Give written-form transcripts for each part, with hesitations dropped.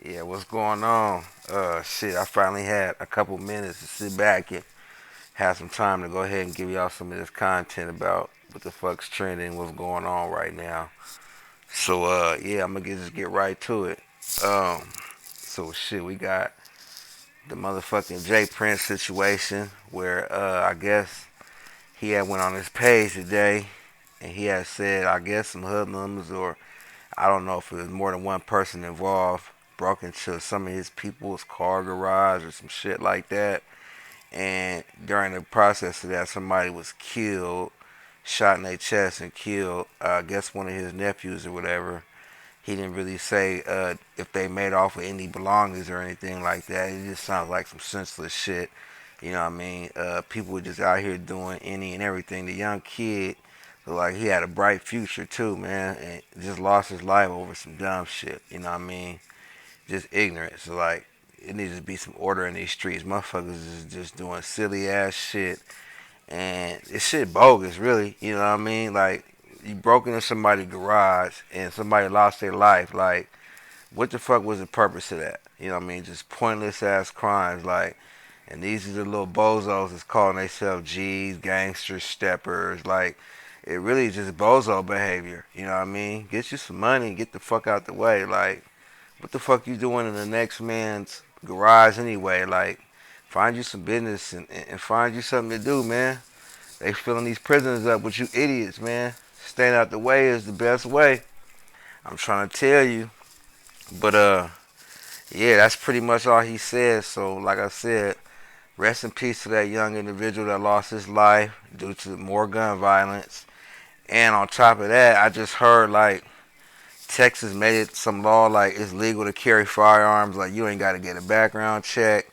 Yeah, what's going on? Shit, I finally had a couple minutes to sit back and have some time to go ahead and give y'all some of this content about what the fuck's trending, what's going on right now. So, yeah, I'm gonna just get right to it. Um, so shit, we got the motherfucking jprince situation where, I guess he had went on his page today and he had said, I guess some hoodlums or I don't know if it was more than one person involved, broke into some of his people's car garage or some shit like that. And during the process of that, somebody was killed, shot in their chest and killed. I guess one of his nephews or whatever. He didn't really say if they made off with any belongings or anything like that. It just sounds like some senseless shit. You know what I mean? People were just out here doing any and everything. The young kid looked like he had a bright future too, man, and just lost his life over some dumb shit. You know what I mean? Just ignorance. So like, it needs to be some order in these streets. Motherfuckers is just doing silly ass shit, and it's shit bogus, really. You know what I mean? Like, you broke into somebody's garage and somebody lost their life. Like, what the fuck was the purpose of that? You know what I mean? Just pointless ass crimes. Like, and these are the little bozos that's calling themselves G's, gangsters, steppers. Like, it really is just bozo behavior. You know what I mean? Get you some money and get the fuck out the way. Like, what the fuck you doing in the next man's garage anyway? Like, find you some business and find you something to do, man. They filling these prisons up with you idiots, man. Staying out the way is the best way. I'm trying to tell you. But yeah, that's pretty much all he said. So like I said, rest in peace to that young individual that lost his life due to more gun violence. And on top of that, I just heard like Texas made it some law like it's legal to carry firearms. Like you ain't got to get a background check.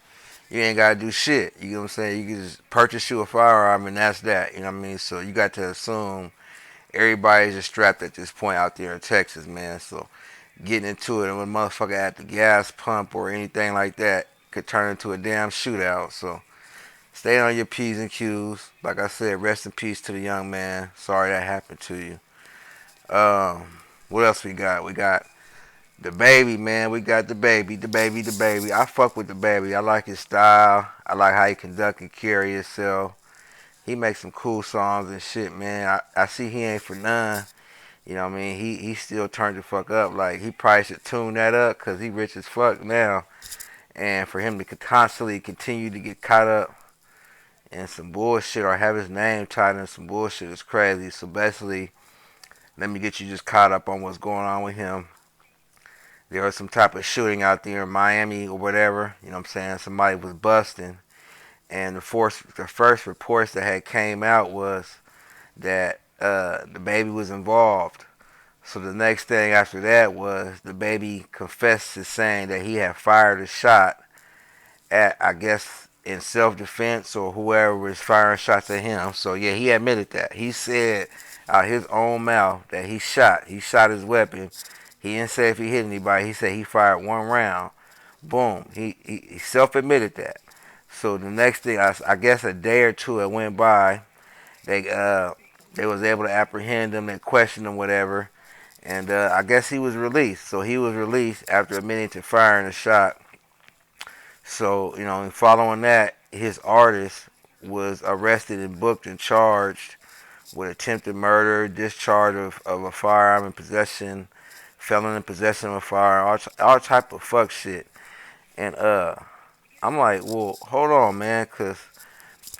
You ain't got to do shit. You know what I'm saying? You can just purchase you a firearm and that's that. You know what I mean? So you got to assume everybody's just strapped at this point out there in Texas, man. So getting into it and when a motherfucker at the gas pump or anything like that could turn into a damn shootout. So stay on your P's and Q's. Like I said, rest in peace to the young man. Sorry that happened to you. Um, what else we got? We got the baby, man. We got the baby. I fuck with the baby. I like his style. I like how he conduct and carry himself. He makes some cool songs and shit, man. I see he ain't for none. You know what I mean? He still turned the fuck up. Like, he probably should tune that up because he rich as fuck now. And for him to constantly continue to get caught up in some bullshit or have his name tied in some bullshit is crazy. So basically, let me get you just caught up on what's going on with him. There was some type of shooting out there in Miami or whatever. You know what I'm saying? Somebody was busting. And the first reports that had came out was that the baby was involved. So the next thing after that was the baby confessed to saying that he had fired a shot at, I guess, in self-defense or whoever was firing shots at him. So yeah, he admitted that. He said out his own mouth that he shot. He shot his weapon. He didn't say if he hit anybody. He said he fired one round. Boom. He self-admitted that. So the next thing, I guess a day or two it went by, they they was able to apprehend him. They questioned him, whatever. And I guess he was released. So he was released after admitting to firing a shot. So, you know, and following that, his artist was arrested and booked and charged with attempted murder, discharge of a firearm in possession, felon in possession of a firearm, all type of fuck shit. And I'm like, well, hold on, man, because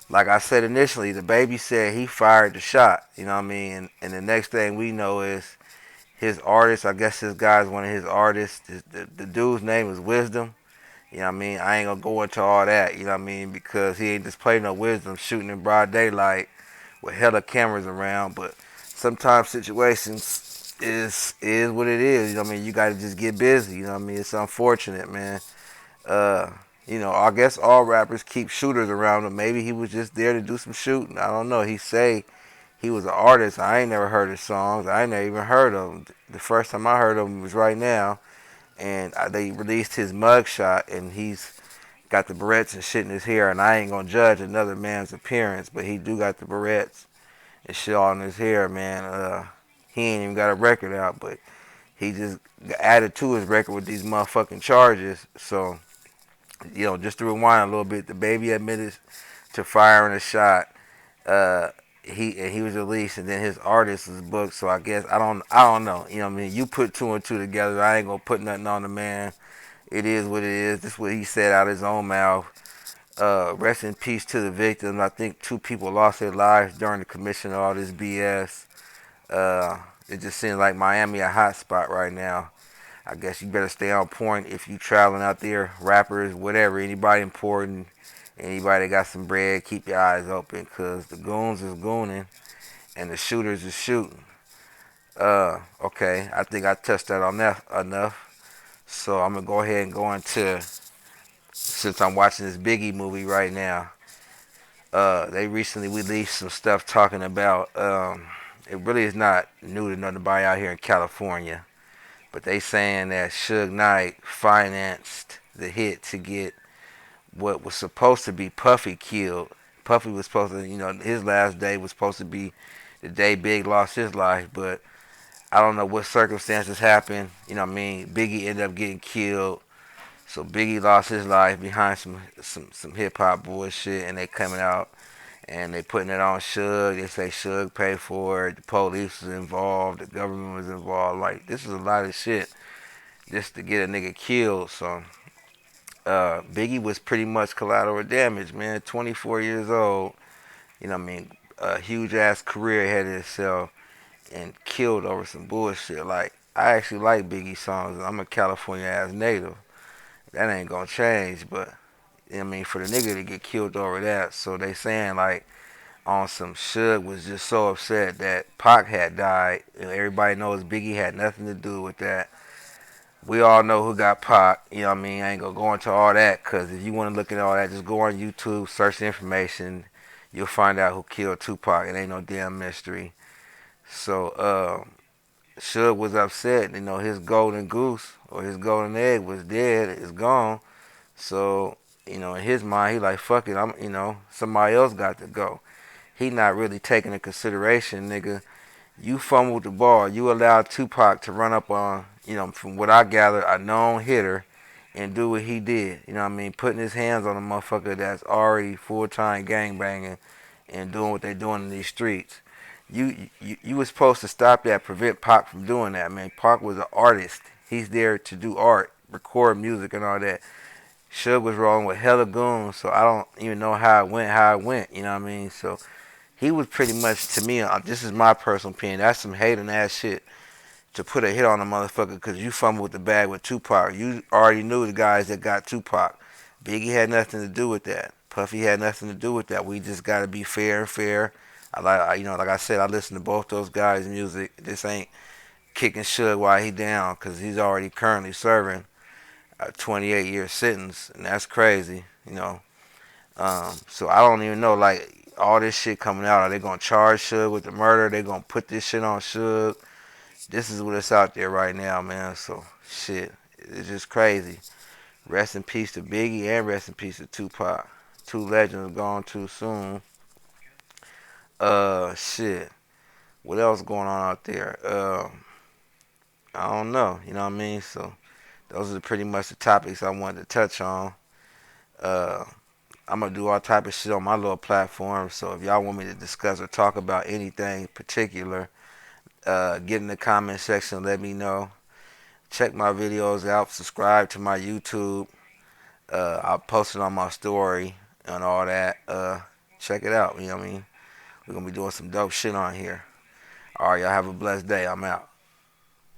like I said initially, the baby said he fired the shot. You know what I mean? And the next thing we know is his artist. I guess this guy's one of his artists. The dude's name is Wisdom. You know what I mean? I ain't gonna go into all that, you know what I mean? Because he ain't just playing no wisdom shooting in broad daylight with hella cameras around. But sometimes situations is what it is. You know what I mean? You gotta just get busy, you know what I mean? It's unfortunate, man. Uh, you know, I guess all rappers keep shooters around him. Maybe he was just there to do some shooting. I don't know. He say he was an artist. I ain't never heard his songs. I ain't never even heard of him. The first time I heard of him was right now and they released his mugshot, and he's got the barrettes and shit in his hair. And I ain't gonna judge another man's appearance, but he do got the barrettes and shit all in his hair, man. He ain't even got a record out, but he just added to his record with these motherfucking charges. So, just to rewind a little bit, the baby admitted to firing a shot. Uh, he was released, and then his artist was booked. So I guess I don't know. You know what I mean? You put two and two together. I ain't gonna put nothing on the man. It is what it is. This is what he said out of his own mouth. Rest in peace to the victims. I think two people lost their lives during the commission of all this BS. It just seems like Miami a hot spot right now. I guess you better stay on point if you traveling out there, rappers, whatever, anybody important, anybody that got some bread, keep your eyes open, cause the goons is gooning and the shooters is shooting. Okay, I think I touched that on that enough. So I'm gonna go ahead and go into, since I'm watching this Biggie movie right now. They recently released some stuff talking about. It really is not new to nobody out here in California, but they saying that Suge Knight financed the hit to get what was supposed to be Puffy killed. Puffy was supposed to, his last day was supposed to be the day Big lost his life, but I don't know what circumstances happened. Biggie ended up getting killed. So Biggie lost his life behind some hip hop bullshit, and they coming out and they putting it on Suge. They say Suge paid for it. The police was involved. The government was involved. Like, this is a lot of shit just to get a nigga killed. So Biggie was pretty much collateral damage, man. 24 years old. A huge ass career ahead of himself, and killed over some bullshit. Like, I actually like Biggie songs. I'm a California ass native. That ain't gonna change, but for the nigga to get killed over that, so they saying like on some Suge was just so upset that Pac had died. Everybody knows Biggie had nothing to do with that. We all know who got Pac. I ain't gonna go into all that, because if you want to look at all that, just go on YouTube, search the information. You'll find out who killed Tupac. It ain't no damn mystery. So Suge was upset. His golden goose or his golden egg was dead. It's gone. So in his mind, he like, fuck it. Somebody else got to go. He not really taking into consideration, nigga. You fumbled the ball. You allowed Tupac to run up on, from what I gather, a known hitter and do what he did. Putting his hands on a motherfucker that's already full-time gangbanging and doing what they doing in these streets. You was supposed to stop that, prevent Pac from doing that, man. Pac was an artist. He's there to do art, record music and all that. Suge was rolling with hella goons, so I don't even know how it went, So he was pretty much, to me, this is my personal opinion, that's some hating ass shit to put a hit on a motherfucker because you fumbled with the bag with Tupac. You already knew the guys that got Tupac. Biggie had nothing to do with that. Puffy had nothing to do with that. We just got to be fair and fair. Like I said, I listen to both those guys' music. This ain't kicking Suge while he down, because he's already currently serving a 28-year sentence, and that's crazy, So I don't even know, like, all this shit coming out. Are they gonna charge Suge with the murder? They gonna put this shit on Suge? This is what it's out there right now, man. So shit, it's just crazy. Rest in peace to Biggie, and rest in peace to Tupac. Two legends gone too soon. Shit. What else going on out there? I don't know. You know what I mean? So those are pretty much the topics I wanted to touch on. Uh, I'm gonna do all type of shit on my little platform. So if y'all want me to discuss or talk about anything particular, get in the comment section. Let me know. Check my videos out. Subscribe to my YouTube. I'll post it on my story and all that. Check it out. You know what I mean? We're gonna be doing some dope shit on here. All right, y'all have a blessed day. I'm out.